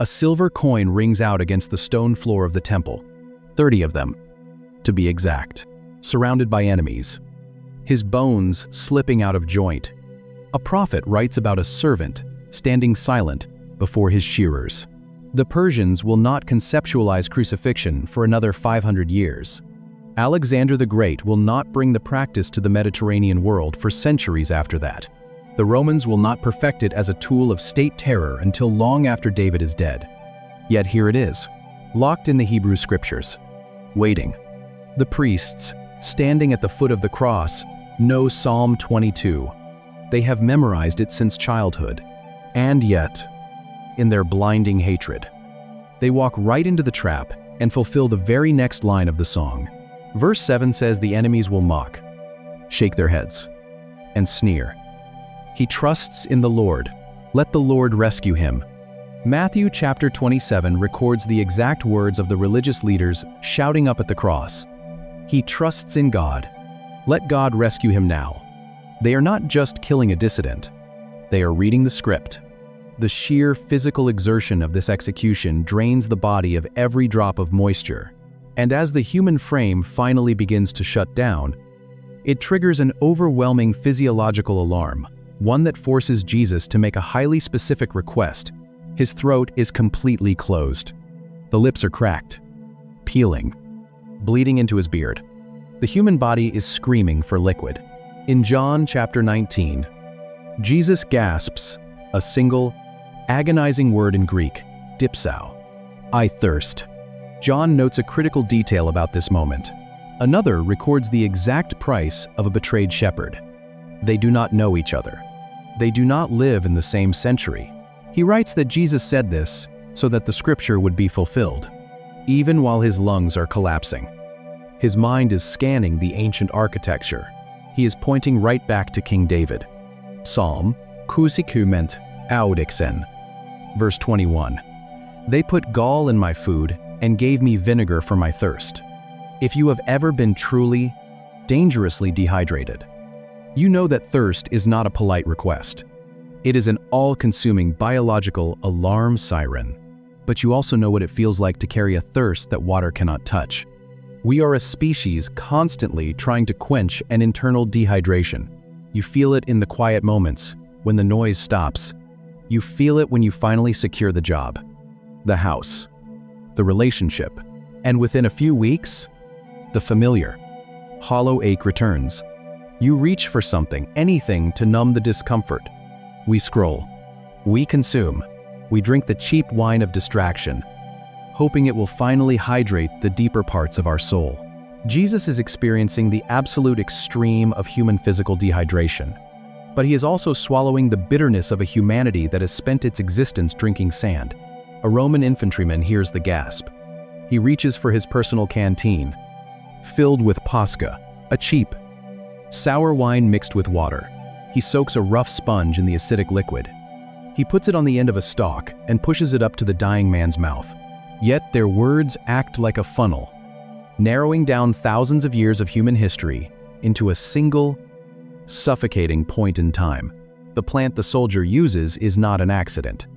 A silver coin rings out against the stone floor of the temple, 30 of them, to be exact, surrounded by enemies. His bones slipping out of joint. A prophet writes about a servant standing silent before his shearers. The Persians will not conceptualize crucifixion for another 500 years. Alexander the Great will not bring the practice to the Mediterranean world for centuries after that. The Romans will not perfect it as a tool of state terror until long after David is dead. Yet here it is, locked in the Hebrew scriptures, waiting. The priests, standing at the foot of the cross, know Psalm 22. They have memorized it since childhood. And yet, in their blinding hatred, they walk right into the trap and fulfill the very next line of the song. Verse 7 says the enemies will mock, shake their heads, and sneer. He trusts in the Lord. Let the Lord rescue him. Matthew chapter 27 records the exact words of the religious leaders shouting up at the cross. He trusts in God. Let God rescue him now. They are not just killing a dissident. They are reading the script. The sheer physical exertion of this execution drains the body of every drop of moisture. And as the human frame finally begins to shut down, it triggers an overwhelming physiological alarm, one that forces Jesus to make a highly specific request. His throat is completely closed. The lips are cracked, peeling, bleeding into his beard. The human body is screaming for liquid. In John chapter 19, Jesus gasps a single, agonizing word in Greek, dipsao, I thirst. John notes a critical detail about this moment. Another records the exact price of a betrayed shepherd. They do not know each other. They do not live in the same century. He writes that Jesus said this so that the scripture would be fulfilled, even while his lungs are collapsing. His mind is scanning the ancient architecture. He is pointing right back to King David. Psalm, Crucifixion, Audixen. Verse 21. They put gall in my food and gave me vinegar for my thirst. If you have ever been truly, dangerously dehydrated, you know that thirst is not a polite request. It is an all-consuming biological alarm siren. But you also know what it feels like to carry a thirst that water cannot touch. We are a species constantly trying to quench an internal dehydration. You feel it in the quiet moments, when the noise stops. You feel it when you finally secure the job, the house, the relationship, and within a few weeks, the familiar, hollow ache returns. You reach for something, anything to numb the discomfort. We scroll, we consume, we drink the cheap wine of distraction, hoping it will finally hydrate the deeper parts of our soul. Jesus is experiencing the absolute extreme of human physical dehydration, but he is also swallowing the bitterness of a humanity that has spent its existence drinking sand. A Roman infantryman hears the gasp. He reaches for his personal canteen, filled with Pascha, a cheap, sour wine mixed with water. He soaks a rough sponge in the acidic liquid. He puts it on the end of a stalk and pushes it up to the dying man's mouth. Yet their words act like a funnel, narrowing down thousands of years of human history into a single, suffocating point in time. The plant the soldier uses is not an accident.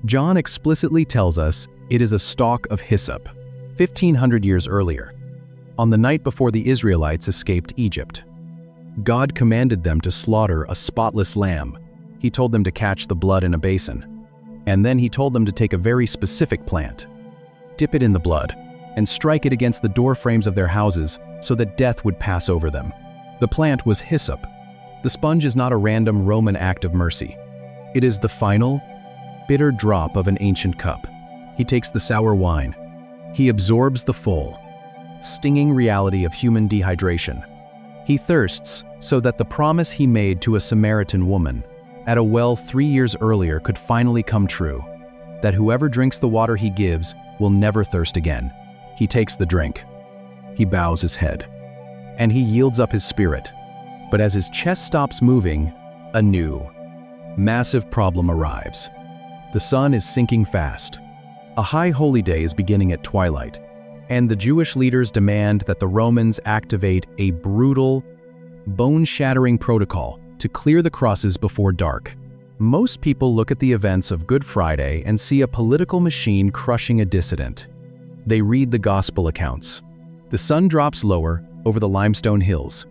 John explicitly tells us it is a stalk of hyssop, 1,500 years earlier, on the night before the Israelites escaped Egypt. God commanded them to slaughter a spotless lamb. He told them to catch the blood in a basin. And then he told them to take a very specific plant, dip it in the blood, and strike it against the door frames of their houses so that death would pass over them. The plant was hyssop. The sponge is not a random Roman act of mercy. It is the final, bitter drop of an ancient cup. He takes the sour wine. He absorbs the full, stinging reality of human dehydration. He thirsts so that the promise he made to a Samaritan woman at a well 3 years earlier could finally come true, that whoever drinks the water he gives will never thirst again. He takes the drink. He bows his head, and he yields up his spirit. But as his chest stops moving, a new, massive problem arrives. The sun is sinking fast. A high holy day is beginning at twilight, and the Jewish leaders demand that the Romans activate a brutal, bone-shattering protocol to clear the crosses before dark. Most people look at the events of Good Friday and see a political machine crushing a dissident. They read the gospel accounts. The sun drops lower over the limestone hills.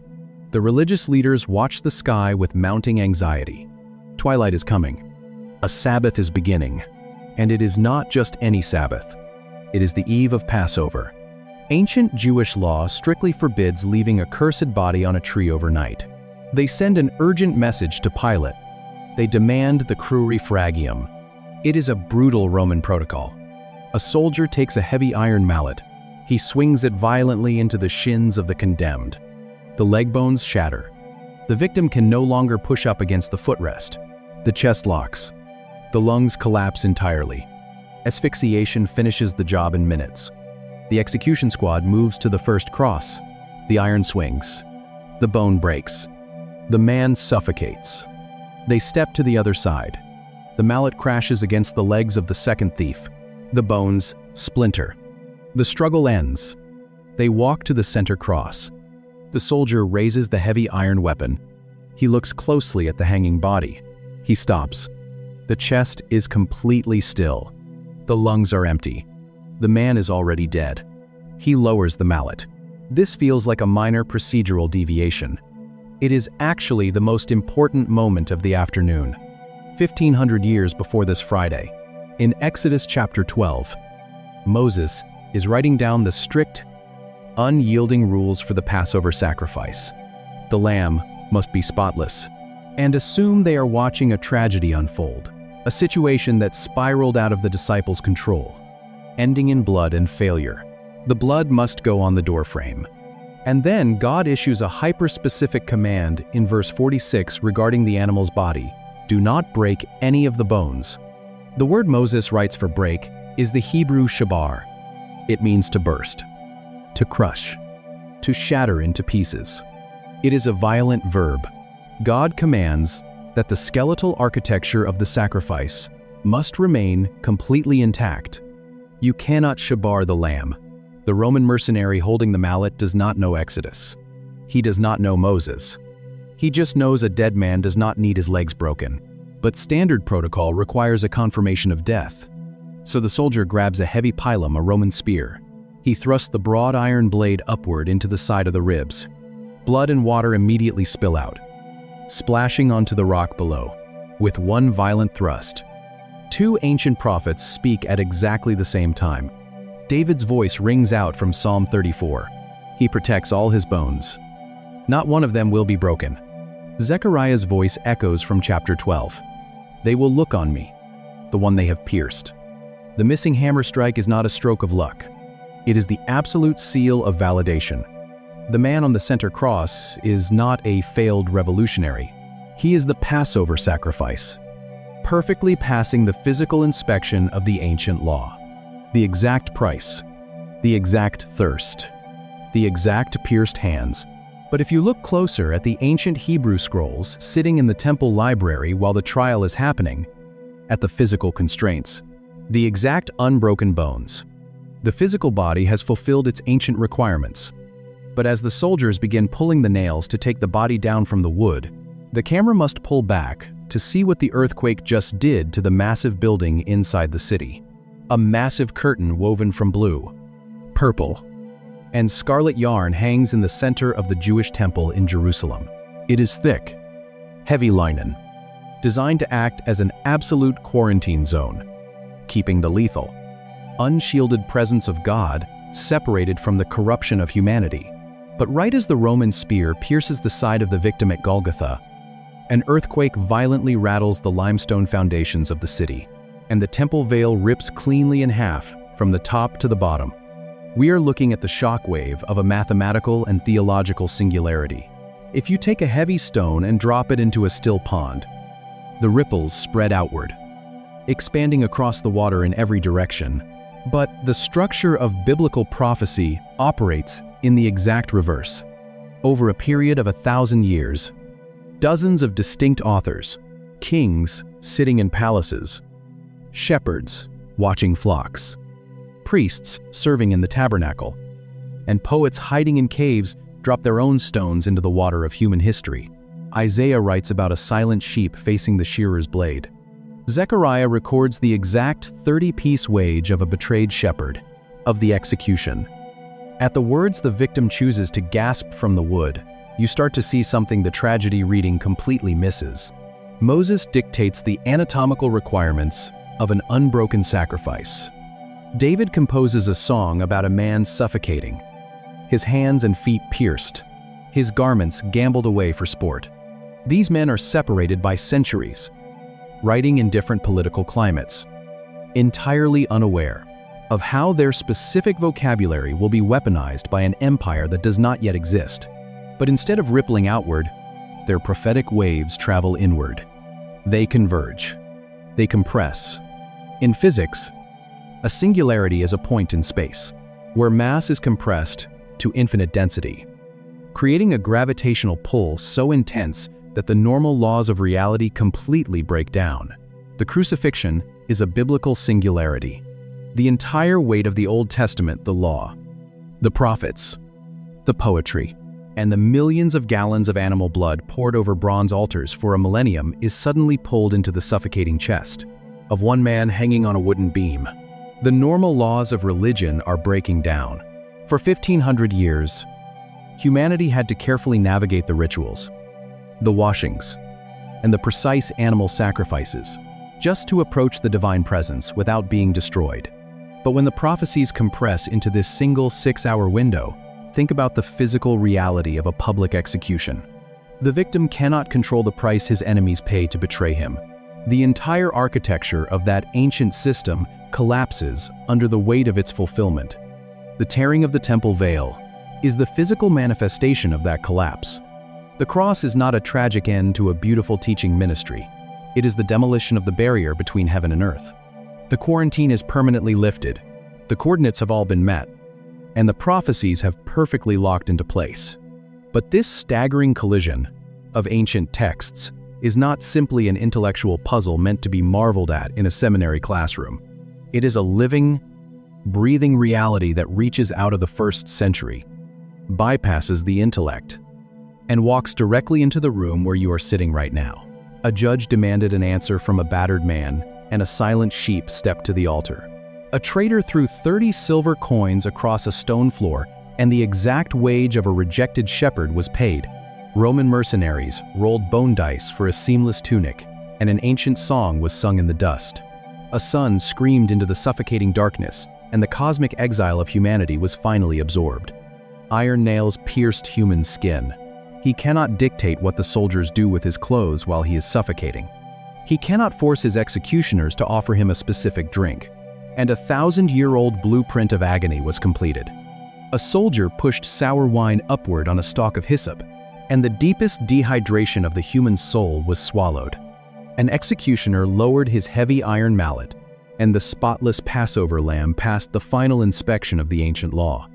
The religious leaders watch the sky with mounting anxiety. Twilight is coming. A Sabbath is beginning. And it is not just any Sabbath. It is the eve of Passover. Ancient Jewish law strictly forbids leaving a cursed body on a tree overnight. They send an urgent message to Pilate. They demand the Crucifixion. It is a brutal Roman protocol. A soldier takes a heavy iron mallet. He swings it violently into the shins of the condemned. The leg bones shatter. The victim can no longer push up against the footrest. The chest locks. The lungs collapse entirely. Asphyxiation finishes the job in minutes. The execution squad moves to the first cross. The iron swings. The bone breaks. The man suffocates. They step to the other side. The mallet crashes against the legs of the second thief. The bones splinter. The struggle ends. They walk to the center cross. The soldier raises the heavy iron weapon. He looks closely at the hanging body. He stops. The chest is completely still. The lungs are empty. The man is already dead. He lowers the mallet. This feels like a minor procedural deviation. It is actually the most important moment of the afternoon. 1500 years before this Friday, in Exodus chapter 12, Moses is writing down the strict, unyielding rules for the Passover sacrifice. The lamb must be spotless, and assume they are watching a tragedy unfold, a situation that spiraled out of the disciples' control, ending in blood and failure. The blood must go on the doorframe. And then God issues a hyper-specific command in verse 46 regarding the animal's body: do not break any of the bones. The word Moses writes for break is the Hebrew shabar. It means to burst, to crush, to shatter into pieces. It is a violent verb. God commands that the skeletal architecture of the sacrifice must remain completely intact. You cannot shabar the lamb. The Roman mercenary holding the mallet does not know Exodus. He does not know Moses. He just knows a dead man does not need his legs broken. But standard protocol requires a confirmation of death. So the soldier grabs a heavy pilum, a Roman spear. He thrusts the broad iron blade upward into the side of the ribs. Blood and water immediately spill out, splashing onto the rock below. With one violent thrust, two ancient prophets speak at exactly the same time. David's voice rings out from Psalm 34. He protects all his bones. Not one of them will be broken. Zechariah's voice echoes from chapter 12. They will look on me, the one they have pierced. The missing hammer strike is not a stroke of luck. It is the absolute seal of validation. The man on the center cross is not a failed revolutionary. He is the Passover sacrifice, perfectly passing the physical inspection of the ancient law. The exact price, the exact thirst, the exact pierced hands. But if you look closer at the ancient Hebrew scrolls sitting in the temple library while the trial is happening, at the physical constraints, the exact unbroken bones, the physical body has fulfilled its ancient requirements. But as the soldiers begin pulling the nails to take the body down from the wood, the camera must pull back to see what the earthquake just did to the massive building inside the city. A massive curtain woven from blue, purple, and scarlet yarn hangs in the center of the Jewish temple in Jerusalem. It is thick, heavy linen, designed to act as an absolute quarantine zone, keeping the lethal, unshielded presence of God separated from the corruption of humanity. But right as the Roman spear pierces the side of the victim at Golgotha, an earthquake violently rattles the limestone foundations of the city, and the temple veil rips cleanly in half from the top to the bottom. We are looking at the shockwave of a mathematical and theological singularity. If you take a heavy stone and drop it into a still pond, the ripples spread outward, expanding across the water in every direction. But the structure of biblical prophecy operates in the exact reverse. Over a period of 1,000 years, dozens of distinct authors, kings sitting in palaces, shepherds watching flocks, priests serving in the tabernacle, and poets hiding in caves drop their own stones into the water of human history. Isaiah writes about a silent sheep facing the shearer's blade. Zechariah records the exact 30-piece wage of a betrayed shepherd, of the execution. At the words the victim chooses to gasp from the wood, you start to see something the tragedy reading completely misses. Moses dictates the anatomical requirements of an unbroken sacrifice. David composes a song about a man suffocating, his hands and feet pierced, his garments gambled away for sport. These men are separated by centuries, writing in different political climates, entirely unaware of how their specific vocabulary will be weaponized by an empire that does not yet exist. But instead of rippling outward, their prophetic waves travel inward. They converge. They compress. In physics, a singularity is a point in space, where mass is compressed to infinite density, creating a gravitational pull so intense that the normal laws of reality completely break down. The crucifixion is a biblical singularity. The entire weight of the Old Testament, the law, the prophets, the poetry, and the millions of gallons of animal blood poured over bronze altars for a millennium is suddenly pulled into the suffocating chest of one man hanging on a wooden beam. The normal laws of religion are breaking down. For 1,500 years, humanity had to carefully navigate the rituals, the washings, and the precise animal sacrifices, just to approach the divine presence without being destroyed. But when the prophecies compress into this single 6-hour window, think about the physical reality of a public execution. The victim cannot control the price his enemies pay to betray him. The entire architecture of that ancient system collapses under the weight of its fulfillment. The tearing of the temple veil is the physical manifestation of that collapse. The cross is not a tragic end to a beautiful teaching ministry. It is the demolition of the barrier between heaven and earth. The quarantine is permanently lifted. The coordinates have all been met, and the prophecies have perfectly locked into place. But this staggering collision of ancient texts is not simply an intellectual puzzle meant to be marveled at in a seminary classroom. It is a living, breathing reality that reaches out of the 1st century, bypasses the intellect, and walks directly into the room where you are sitting right now. A judge demanded an answer from a battered man, and a silent sheep stepped to the altar. A trader threw 30 silver coins across a stone floor, and the exact wage of a rejected shepherd was paid. Roman mercenaries rolled bone dice for a seamless tunic, and an ancient song was sung in the dust. A sun screamed into the suffocating darkness, and the cosmic exile of humanity was finally absorbed. Iron nails pierced human skin. He cannot dictate what the soldiers do with his clothes while he is suffocating. He cannot force his executioners to offer him a specific drink. And a 1,000-year-old blueprint of agony was completed. A soldier pushed sour wine upward on a stalk of hyssop, and the deepest dehydration of the human soul was swallowed. An executioner lowered his heavy iron mallet, and the spotless Passover lamb passed the final inspection of the ancient law.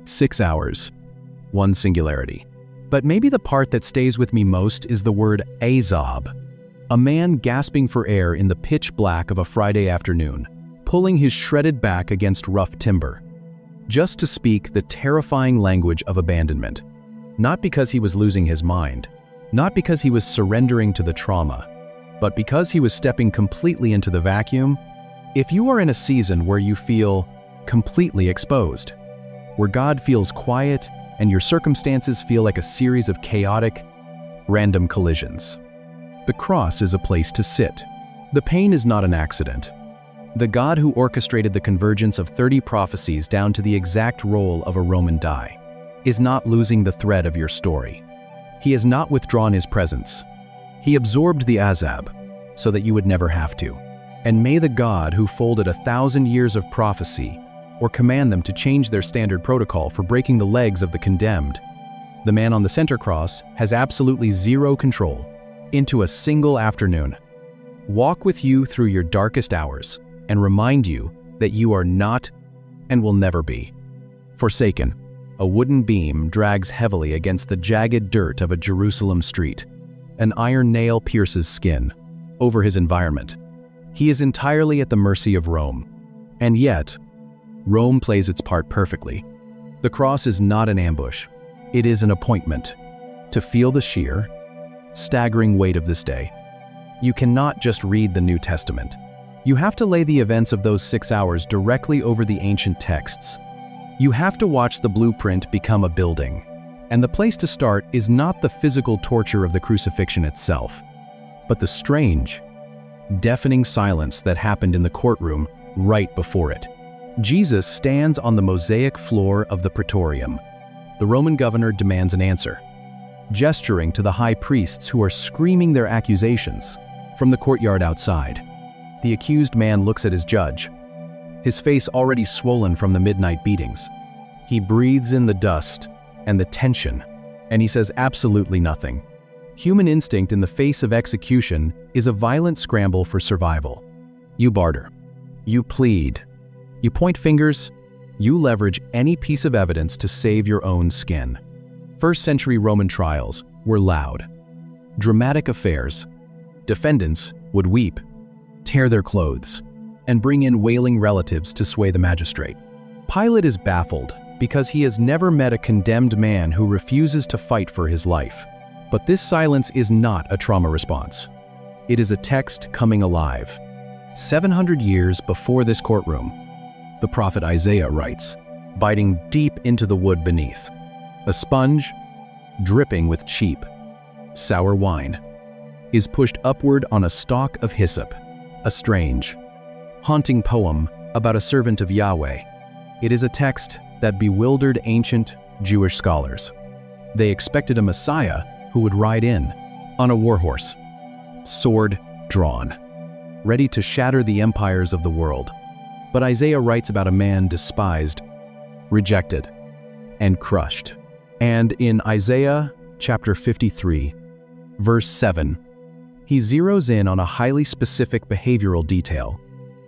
6 hours, one singularity. But maybe the part that stays with me most is the word Azab, a man gasping for air in the pitch black of a Friday afternoon, pulling his shredded back against rough timber, just to speak the terrifying language of abandonment. Not because he was losing his mind, not because he was surrendering to the trauma, but because he was stepping completely into the vacuum. If you are in a season where you feel completely exposed, where God feels quiet and your circumstances feel like a series of chaotic, random collisions, the cross is a place to sit. The pain is not an accident. The God who orchestrated the convergence of 30 prophecies down to the exact roll of a Roman die is not losing the thread of your story. He has not withdrawn his presence. He absorbed the Azab so that you would never have to. And may the God who folded 1,000 years of prophecy or command them to change their standard protocol for breaking the legs of the condemned, the man on the center cross has absolutely zero control, into a single afternoon, walk with you through your darkest hours and remind you that you are not and will never be forsaken. A wooden beam drags heavily against the jagged dirt of a Jerusalem street. An iron nail pierces skin over his environment. He is entirely at the mercy of Rome. And yet, Rome plays its part perfectly. The cross is not an ambush. It is an appointment to feel the shear, staggering weight of this day. You cannot just read the New Testament. You have to lay the events of those 6 hours directly over the ancient texts. You have to watch the blueprint become a building. And the place to start is not the physical torture of the crucifixion itself, but the strange, deafening silence that happened in the courtroom right before it. Jesus stands on the mosaic floor of the praetorium. The Roman governor demands an answer, gesturing to the high priests who are screaming their accusations from the courtyard outside. The accused man looks at his judge, his face already swollen from the midnight beatings. He breathes in the dust and the tension, and he says absolutely nothing. Human instinct in the face of execution is a violent scramble for survival. You barter. You plead. You point fingers. You leverage any piece of evidence to save your own skin. First-century Roman trials were loud, dramatic affairs. Defendants would weep, tear their clothes, and bring in wailing relatives to sway the magistrate. Pilate is baffled because he has never met a condemned man who refuses to fight for his life. But this silence is not a trauma response. It is a text coming alive. 700 years before this courtroom, the prophet Isaiah writes, biting deep into the wood beneath. A sponge, dripping with cheap, sour wine, is pushed upward on a stalk of hyssop, a strange, haunting poem about a servant of Yahweh. It is a text that bewildered ancient Jewish scholars. They expected a Messiah who would ride in on a warhorse, sword drawn, ready to shatter the empires of the world. But Isaiah writes about a man despised, rejected, and crushed. And in Isaiah chapter 53, verse 7, he zeroes in on a highly specific behavioral detail.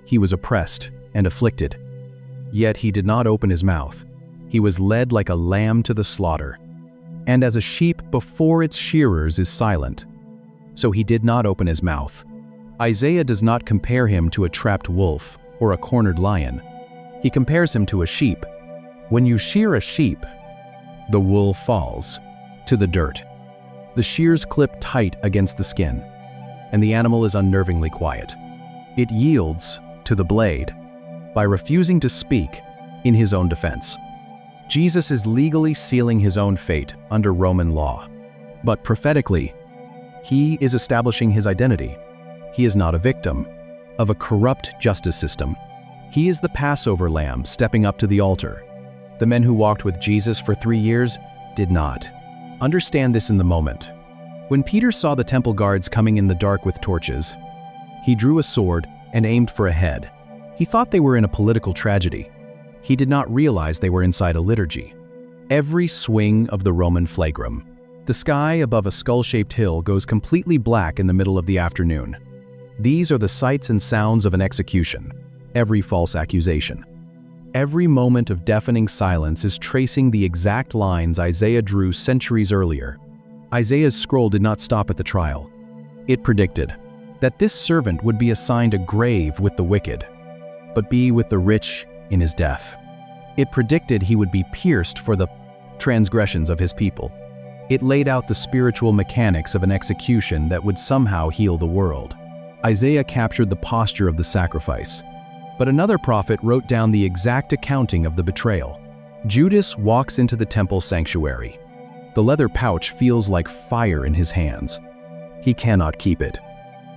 He was oppressed and afflicted, yet he did not open his mouth. He was led like a lamb to the slaughter, and as a sheep before its shearers is silent, so he did not open his mouth. Isaiah does not compare him to a trapped wolf or a cornered lion. He compares him to a sheep. When you shear a sheep, the wool falls to the dirt. The shears clip tight against the skin, and the animal is unnervingly quiet. It yields to the blade by refusing to speak in his own defense. Jesus is legally sealing his own fate under Roman law, but prophetically, he is establishing his identity. He is not a victim of a corrupt justice system. He is the Passover lamb stepping up to the altar. The men who walked with Jesus for 3 years did not understand this in the moment. When Peter saw the temple guards coming in the dark with torches, he drew a sword and aimed for a head. He thought they were in a political tragedy. He did not realize they were inside a liturgy. Every swing of the Roman flagrum. The sky above a skull-shaped hill goes completely black in the middle of the afternoon. These are the sights and sounds of an execution. Every false accusation. Every moment of deafening silence is tracing the exact lines Isaiah drew centuries earlier. Isaiah's scroll did not stop at the trial. It predicted that this servant would be assigned a grave with the wicked, but be with the rich in his death. It predicted he would be pierced for the transgressions of his people. It laid out the spiritual mechanics of an execution that would somehow heal the world. Isaiah captured the posture of the sacrifice, but another prophet wrote down the exact accounting of the betrayal. Judas walks into the temple sanctuary. The leather pouch feels like fire in his hands. He cannot keep it.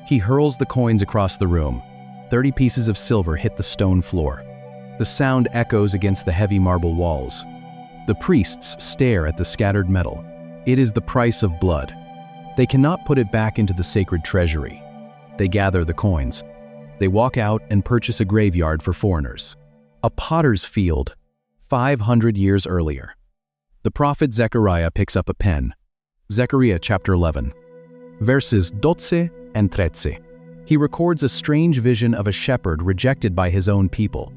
He hurls the coins across the room. 30 pieces of silver hit the stone floor. The sound echoes against the heavy marble walls. The priests stare at the scattered metal. It is the price of blood. They cannot put it back into the sacred treasury. They gather the coins. They walk out and purchase a graveyard for foreigners. A potter's field, 500 years earlier. The prophet Zechariah picks up a pen. Zechariah chapter 11, verses 12 and 13. He records a strange vision of a shepherd rejected by his own people.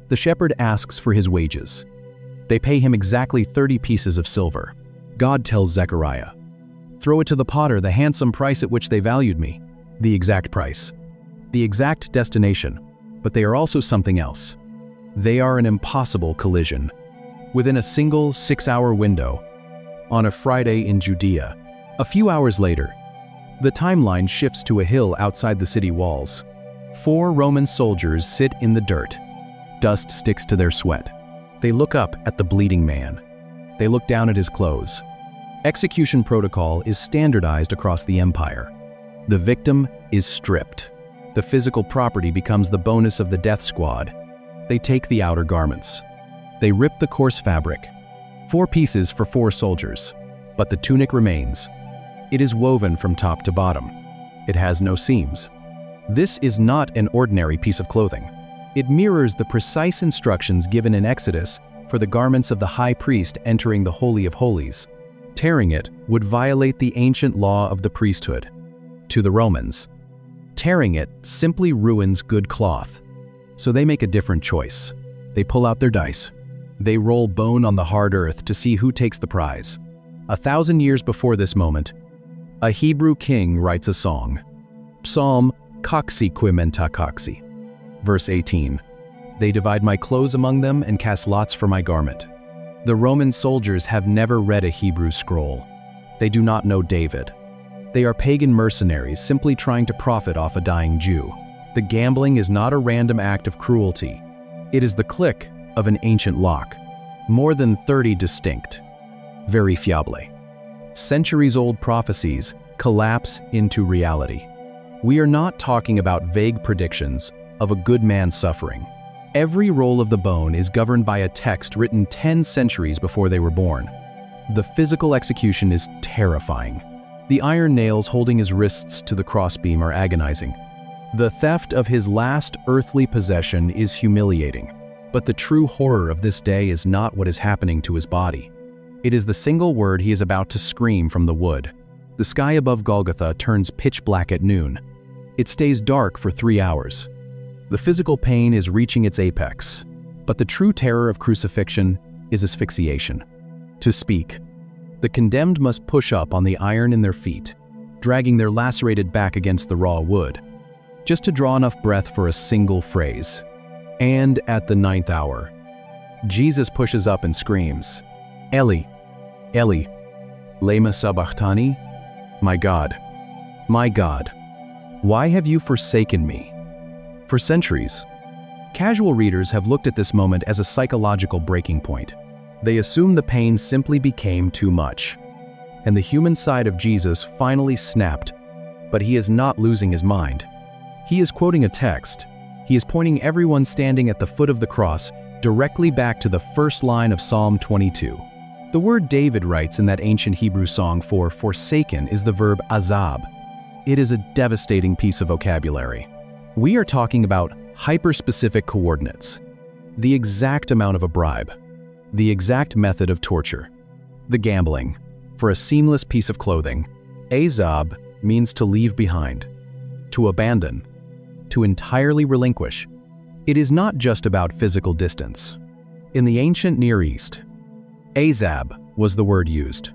The shepherd asks for his wages. They pay him exactly 30 pieces of silver. God tells Zechariah, "Throw it to the potter, the handsome price at which they valued me." The exact price. The exact destination. But they are also something else. They are an impossible collision. Within a single 6-hour window, on a Friday in Judea. A few hours later, The timeline shifts to a hill outside the city walls. 4 Roman soldiers sit in the dirt. Dust sticks to their sweat. They look up at the bleeding man. They look down at his clothes. Execution protocol is standardized across the empire. The victim is stripped. The physical property becomes the bonus of the death squad. They take the outer garments. They rip the coarse fabric. 4 pieces for 4 soldiers. But the tunic remains. It is woven from top to bottom. It has no seams. This is not an ordinary piece of clothing. It mirrors the precise instructions given in Exodus for the garments of the high priest entering the Holy of Holies. Tearing it would violate the ancient law of the priesthood. To the Romans, tearing it simply ruins good cloth. So they make a different choice. They pull out their dice. They roll bone on the hard earth to see who takes the prize. 1,000 years before this moment, a Hebrew king writes a song. Psalm Coxi Quimenta Coxi. Verse 18. They divide my clothes among them and cast lots for my garment. The Roman soldiers have never read a Hebrew scroll. They do not know David. They are pagan mercenaries simply trying to profit off a dying Jew. The gambling is not a random act of cruelty. It is the click of an ancient lock. More than 30 distinct, verifiable, centuries-old prophecies collapse into reality. We are not talking about vague predictions of a good man suffering. Every roll of the bone is governed by a text written 10 centuries before they were born. The physical execution is terrifying. The iron nails holding his wrists to the crossbeam are agonizing. The theft of his last earthly possession is humiliating. But the true horror of this day is not what is happening to his body. It is the single word he is about to scream from the wood. The sky above Golgotha turns pitch black at noon. It stays dark for 3 hours. The physical pain is reaching its apex. But the true terror of crucifixion is asphyxiation. To speak, the condemned must push up on the iron in their feet, dragging their lacerated back against the raw wood, just to draw enough breath for a single phrase. And at the 9th hour, Jesus pushes up and screams, Eli, Eli, lema sabachthani? My God, why have you forsaken me? For centuries, casual readers have looked at this moment as a psychological breaking point. They assume the pain simply became too much, and the human side of Jesus finally snapped, but he is not losing his mind. He is quoting a text. He is pointing everyone standing at the foot of the cross directly back to the first line of Psalm 22. The word David writes in that ancient Hebrew song for forsaken is the verb azab. It is a devastating piece of vocabulary. We are talking about hyper-specific coordinates, the exact amount of a bribe, the exact method of torture, the gambling for a seamless piece of clothing. Azab means to leave behind, to abandon, to entirely relinquish. It is not just about physical distance. In the ancient Near East, azab was the word used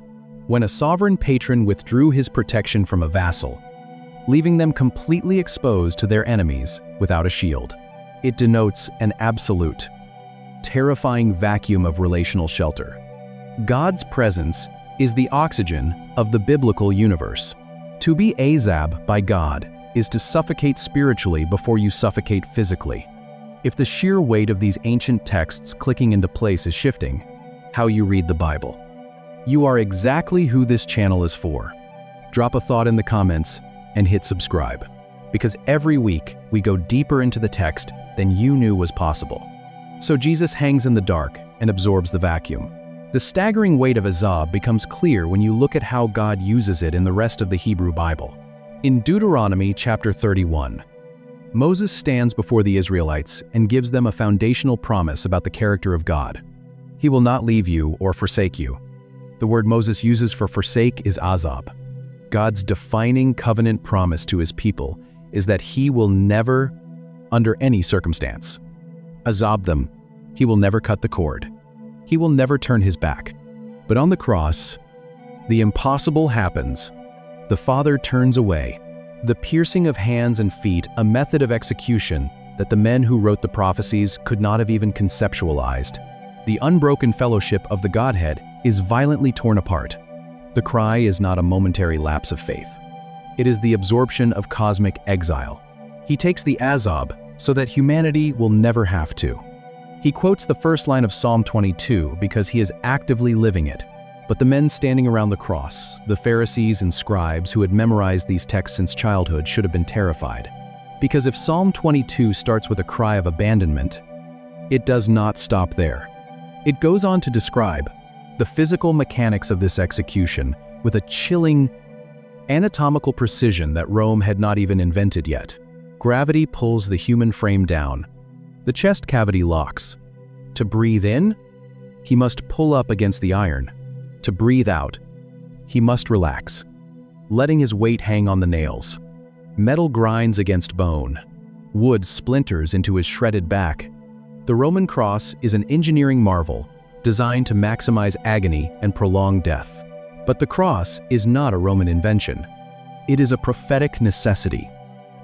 when a sovereign patron withdrew his protection from a vassal, leaving them completely exposed to their enemies without a shield. It denotes an absolute, terrifying vacuum of relational shelter. God's presence is the oxygen of the biblical universe. To be azab by God is to suffocate spiritually before you suffocate physically. If the sheer weight of these ancient texts clicking into place is shifting how you read the Bible, you are exactly who this channel is for. Drop a thought in the comments and hit subscribe, because every week we go deeper into the text than you knew was possible. So Jesus hangs in the dark and absorbs the vacuum. The staggering weight of azab becomes clear when you look at how God uses it in the rest of the Hebrew Bible. In Deuteronomy chapter 31, Moses stands before the Israelites and gives them a foundational promise about the character of God. He will not leave you or forsake you. The word Moses uses for forsake is azab. God's defining covenant promise to his people is that he will never, under any circumstance, azab them. He will never cut the cord. He will never turn his back. But on the cross, the impossible happens. The Father turns away. The piercing of hands and feet, a method of execution that the men who wrote the prophecies could not have even conceptualized. The unbroken fellowship of the Godhead is violently torn apart. The cry is not a momentary lapse of faith. It is the absorption of cosmic exile. He takes the azab so that humanity will never have to. He quotes the first line of Psalm 22 because he is actively living it. But the men standing around the cross, the Pharisees and scribes who had memorized these texts since childhood, should have been terrified. Because if Psalm 22 starts with a cry of abandonment, it does not stop there. It goes on to describe the physical mechanics of this execution with a chilling anatomical precision that Rome had not even invented yet. Gravity pulls the human frame down. The chest cavity locks. To breathe in, he must pull up against the iron. To breathe out, he must relax, letting his weight hang on the nails. Metal grinds against bone. Wood splinters into his shredded back. The Roman cross is an engineering marvel designed to maximize agony and prolong death. But the cross is not a Roman invention. It is a prophetic necessity.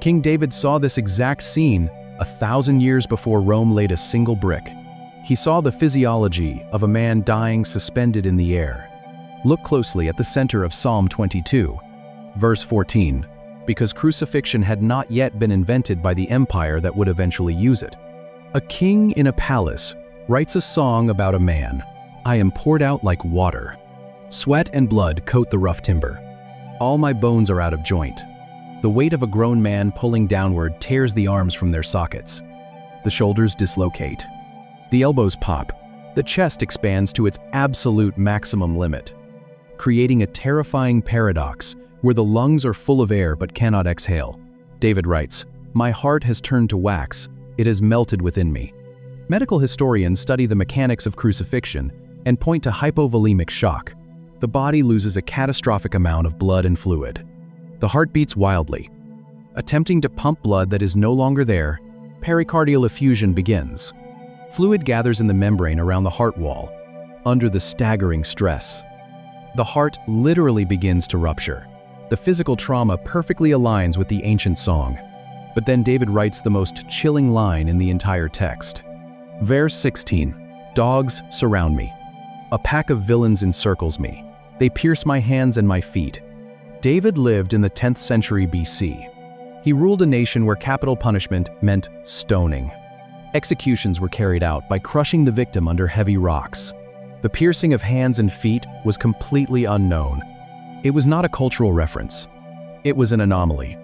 King David saw this exact scene 1,000 years before Rome laid a single brick. He saw the physiology of a man dying suspended in the air. Look closely at the center of Psalm 22, verse 14, because crucifixion had not yet been invented by the empire that would eventually use it. A king in a palace writes a song about a man. I am poured out like water. Sweat and blood coat the rough timber. All my bones are out of joint. The weight of a grown man pulling downward tears the arms from their sockets. The shoulders dislocate. The elbows pop. The chest expands to its absolute maximum limit, creating a terrifying paradox where the lungs are full of air but cannot exhale. David writes, "My heart has turned to wax. It has melted within me." Medical historians study the mechanics of crucifixion and point to hypovolemic shock. The body loses a catastrophic amount of blood and fluid. The heart beats wildly. Attempting to pump blood that is no longer there, pericardial effusion begins. Fluid gathers in the membrane around the heart wall. Under the staggering stress, the heart literally begins to rupture. The physical trauma perfectly aligns with the ancient song. But then David writes the most chilling line in the entire text. Verse 16, "Dogs surround me. A pack of villains encircles me. They pierce my hands and my feet." David lived in the 10th century BC. He ruled a nation where capital punishment meant stoning. Executions were carried out by crushing the victim under heavy rocks. The piercing of hands and feet was completely unknown. It was not a cultural reference. It was an anomaly.